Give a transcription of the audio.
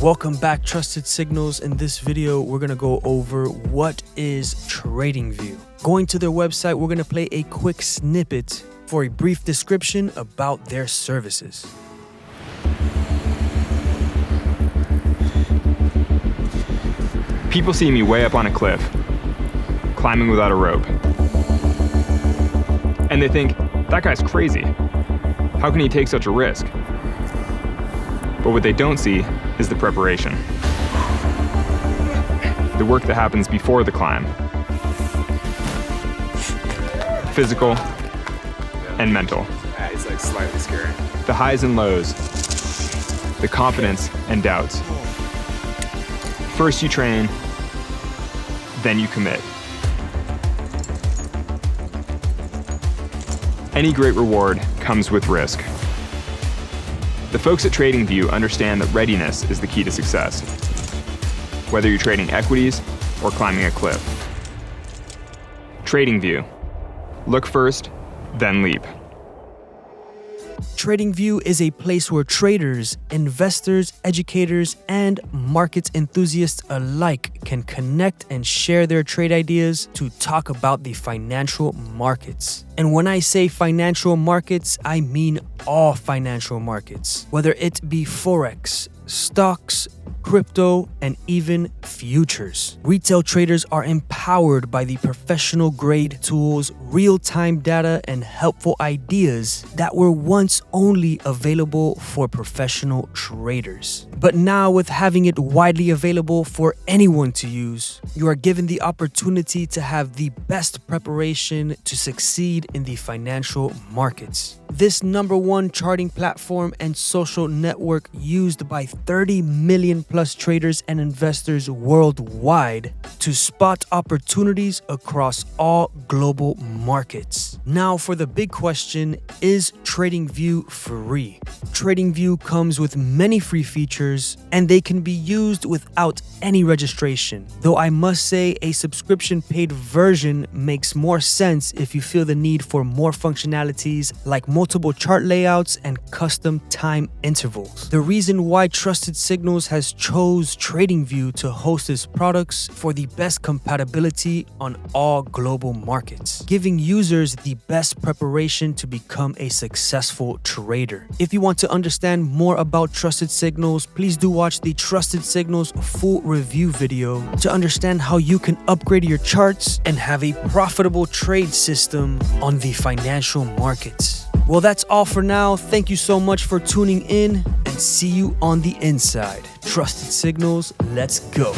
Welcome back, Trusted Signals. In this video, we're gonna go over what is Tradingview. Going to their website, we're gonna play a quick snippet for a brief description about their services. People see me way up on a cliff, climbing without a rope. And they think, that guy's crazy. How can he take such a risk? But what they don't see is the preparation. The work that happens before the climb. Physical and mental. It's like slightly scary. The highs and lows. The confidence and doubts. First you train, then you commit. Any great reward comes with risk. The folks at Tradingview understand that readiness is the key to success, whether you're trading equities or climbing a cliff. Tradingview. Look first, then leap. Tradingview is a place where traders, investors, educators, and markets enthusiasts alike can connect and share their trade ideas to talk about the financial markets. And when I say financial markets, I mean all financial markets, whether it be Forex, stocks, crypto, and even futures. Retail traders are empowered by the professional-grade tools, real-time data, and helpful ideas that were once only available for professional traders. But now, with having it widely available for anyone to use, you are given the opportunity to have the best preparation to succeed in the financial markets. This #1 charting platform and social network used by 30 million plus traders and investors worldwide to spot opportunities across all global markets. Now for the big question, is Tradingview free? Tradingview comes with many free features and they can be used without any registration. Though I must say a subscription paid version makes more sense if you feel the need for more functionalities like multiple chart layouts and custom time intervals. The reason why Trusted Signals has chose Tradingview to host its products for the best compatibility on all global markets, giving users the best preparation to become a successful trader. If you want to understand more about Trusted Signals, please do watch the Trusted Signals full review video to understand how you can upgrade your charts and have a profitable trade system on the financial markets. Well, that's all for now. Thank you so much for tuning in and see you on the inside. Trusted Signals, let's go.